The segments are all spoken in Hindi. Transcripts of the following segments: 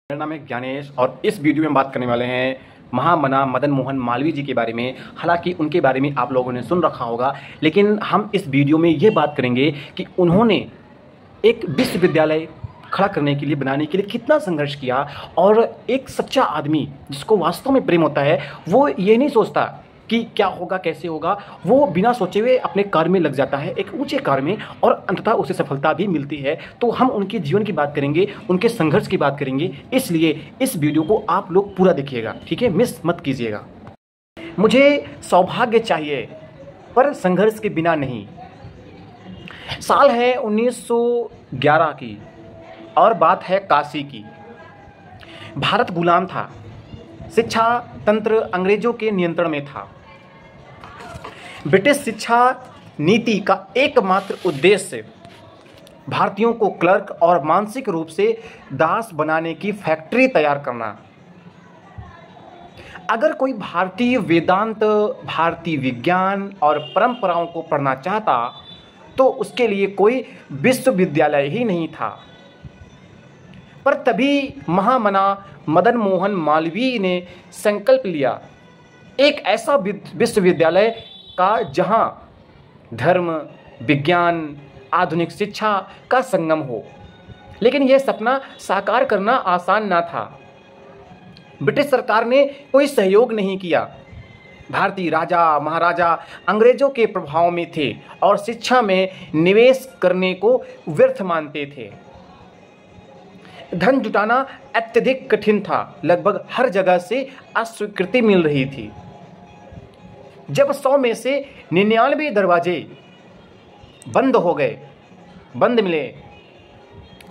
मेरा नाम है ज्ञानेश और इस वीडियो में हम बात करने वाले हैं महामना मदन मोहन मालवीय जी के बारे में। हालांकि उनके बारे में आप लोगों ने सुन रखा होगा, लेकिन हम इस वीडियो में ये बात करेंगे कि उन्होंने एक विश्वविद्यालय खड़ा करने के लिए, बनाने के लिए कितना संघर्ष किया। और एक सच्चा आदमी जिसको वास्तव में प्रेम होता है, वो ये नहीं सोचता कि क्या होगा कैसे होगा, वो बिना सोचे हुए अपने कार्य में लग जाता है, एक ऊंचे कार्य में, और अंततः उसे सफलता भी मिलती है। तो हम उनके जीवन की बात करेंगे, उनके संघर्ष की बात करेंगे, इसलिए इस वीडियो को आप लोग पूरा देखिएगा, ठीक है, मिस मत कीजिएगा। मुझे सौभाग्य चाहिए पर संघर्ष के बिना नहीं। साल है 1911 की और बात है काशी की। भारत गुलाम था, शिक्षा तंत्र अंग्रेजों के नियंत्रण में था। ब्रिटिश शिक्षा नीति का एकमात्र उद्देश्य भारतीयों को क्लर्क और मानसिक रूप से दास बनाने की फैक्ट्री तैयार करना। अगर कोई भारतीय वेदांत, भारतीय विज्ञान और परंपराओं को पढ़ना चाहता तो उसके लिए कोई विश्वविद्यालय ही नहीं था। पर तभी महामना मदन मोहन मालवीय ने संकल्प लिया एक ऐसा विश्वविद्यालय का जहां धर्म, विज्ञान, आधुनिक शिक्षा का संगम हो। लेकिन यह सपना साकार करना आसान ना था। ब्रिटिश सरकार ने कोई सहयोग नहीं किया। भारतीय राजा महाराजा अंग्रेजों के प्रभाव में थे और शिक्षा में निवेश करने को व्यर्थ मानते थे। धन जुटाना अत्यधिक कठिन था, लगभग हर जगह से अस्वीकृति मिल रही थी। जब 100 में से 99 दरवाजे बंद मिले,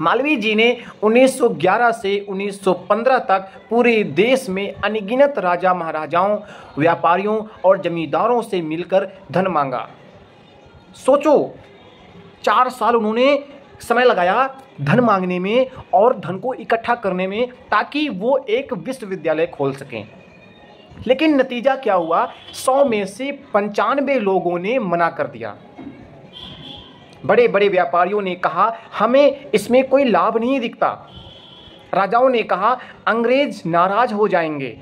मालवीय जी ने 1911 से 1915 तक पूरे देश में अनगिनत राजा महाराजाओं, व्यापारियों और जमींदारों से मिलकर धन मांगा। सोचो, 4 साल उन्होंने समय लगाया धन मांगने में और धन को इकट्ठा करने में, ताकि वो एक विश्वविद्यालय खोल सकें। लेकिन नतीजा क्या हुआ? 100 में से 95 लोगों ने मना कर दिया। बड़े बड़े व्यापारियों ने कहा, हमें इसमें कोई लाभ नहीं दिखता। राजाओं ने कहा, अंग्रेज नाराज हो जाएंगे,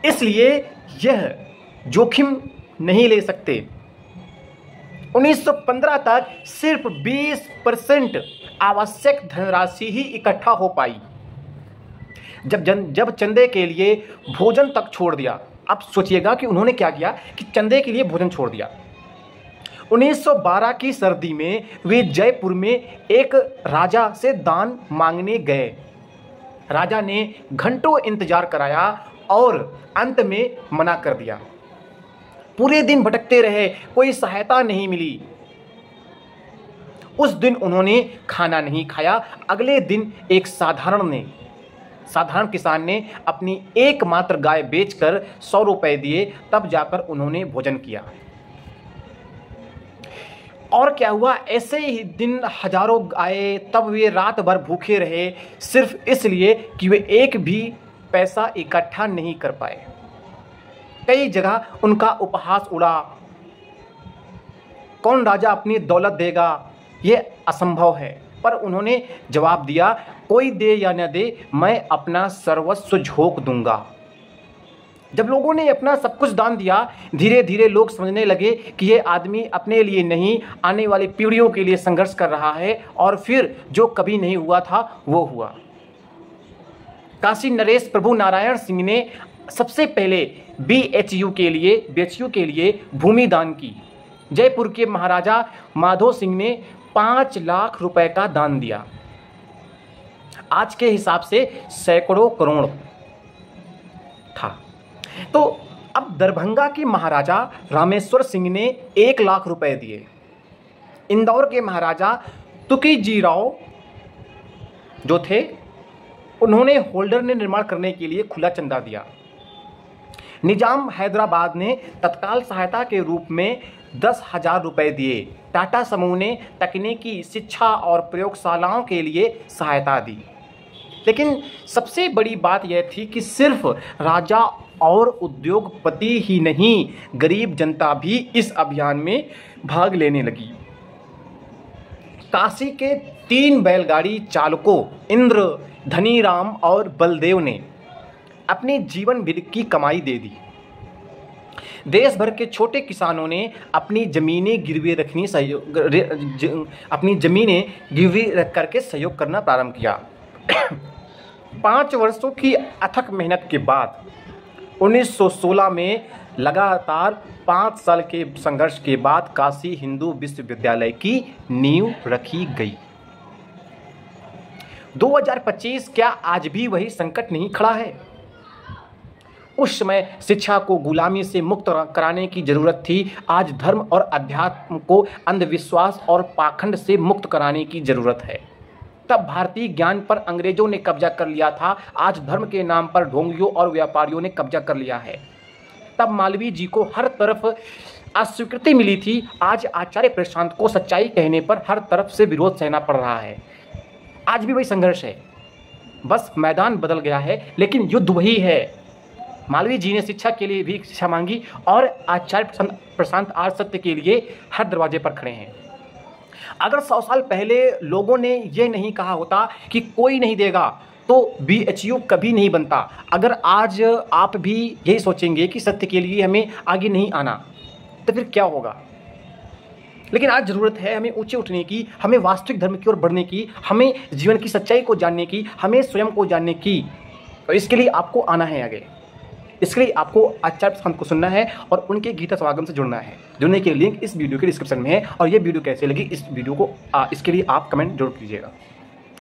इसलिए यह जोखिम नहीं ले सकते। 1915 तक सिर्फ 20% आवश्यक धनराशि ही इकट्ठा हो पाई। जब चंदे के लिए भोजन तक छोड़ दिया। अब सोचिएगा कि उन्होंने क्या किया कि चंदे के लिए भोजन छोड़ दिया। 1912 की सर्दी में वे जयपुर में एक राजा से दान मांगने गए। राजा ने घंटों इंतजार कराया और अंत में मना कर दिया। पूरे दिन भटकते रहे, कोई सहायता नहीं मिली। उस दिन उन्होंने खाना नहीं खाया। अगले दिन एक साधारण किसान ने अपनी एकमात्र गाय बेचकर 100 रुपए दिए, तब जाकर उन्होंने भोजन किया। और क्या हुआ? ऐसे ही दिन हजारों आए, तब वे रात भर भूखे रहे, सिर्फ इसलिए कि वे एक भी पैसा इकट्ठा नहीं कर पाए। कई जगह उनका उपहास उड़ा। कौन राजा अपनी दौलत देगा? यह असंभव है। पर उन्होंने जवाब दिया, कोई दे या न दे, मैं अपना सर्वस्व झोंक दूंगा। जब लोगों ने अपना सब कुछ दान दिया, धीरे धीरे लोग समझने लगे कि ये आदमी अपने लिए नहीं, आने वाली पीढ़ियों के लिए संघर्ष कर रहा है। और फिर जो कभी नहीं हुआ था वो हुआ। काशी नरेश प्रभु नारायण सिंह ने सबसे पहले BHU के लिए भूमि दान की। जयपुर के महाराजा माधो सिंह ने 5 लाख रुपए का दान दिया। आज के हिसाब से सैकड़ों करोड़ था। तो अब दरभंगा के महाराजा रामेश्वर सिंह ने 1 लाख रुपए दिए। इंदौर के महाराजा तुकीजीराव जो थे, उन्होंने होल्डर ने निर्माण करने के लिए खुला चंदा दिया। निजाम हैदराबाद ने तत्काल सहायता के रूप में 10,000 रुपए दिए। टाटा समूह ने तकनीकी, शिक्षा और प्रयोगशालाओं के लिए सहायता दी। लेकिन सबसे बड़ी बात यह थी कि सिर्फ राजा और उद्योगपति ही नहीं, गरीब जनता भी इस अभियान में भाग लेने लगी। काशी के 3 बैलगाड़ी चालकों इंद्र, धनीराम और बलदेव ने अपनी जीवन भर की कमाई दे दी। देश भर के छोटे किसानों ने अपनी ज़मीनें गिरवी रख करके सहयोग करना प्रारंभ किया। 5 वर्षों की अथक मेहनत के बाद 1916 में लगातार 5 साल के संघर्ष के बाद काशी हिंदू विश्वविद्यालय की नींव रखी गई। 2025 क्या आज भी वही संकट नहीं खड़ा है? उस समय शिक्षा को गुलामी से मुक्त कराने की जरूरत थी, आज धर्म और अध्यात्म को अंधविश्वास और पाखंड से मुक्त कराने की जरूरत है। तब भारतीय ज्ञान पर अंग्रेजों ने कब्जा कर लिया था, आज धर्म के नाम पर ढोंगियों और व्यापारियों ने कब्जा कर लिया है। तब मालवीय जी को हर तरफ अस्वीकृति मिली थी, आज आचार्य प्रशांत को सच्चाई कहने पर हर तरफ से विरोध सहना पड़ रहा है। आज भी वही संघर्ष है, बस मैदान बदल गया है, लेकिन युद्ध वही है। मालवीय जी ने शिक्षा के लिए भी शिक्षा मांगी और आचार्य प्रशांत आज सत्य के लिए हर दरवाजे पर खड़े हैं। अगर 100 साल पहले लोगों ने यह नहीं कहा होता कि कोई नहीं देगा, तो BHU कभी नहीं बनता। अगर आज आप भी यही सोचेंगे कि सत्य के लिए हमें आगे नहीं आना, तो फिर क्या होगा? लेकिन आज ज़रूरत है हमें ऊंचे उठने की, हमें वास्तविक धर्म की ओर बढ़ने की, हमें जीवन की सच्चाई को जानने की, हमें स्वयं को जानने की। तो इसके लिए आपको आना है आगे। इसके लिए आपको आचार्य प्रशांत को सुनना है और उनके गीता समागम से जुड़ना है। जुड़ने के लिंक इस वीडियो के डिस्क्रिप्शन में है। और ये वीडियो कैसे लगी, इस वीडियो को इसके लिए आप कमेंट जरूर कीजिएगा।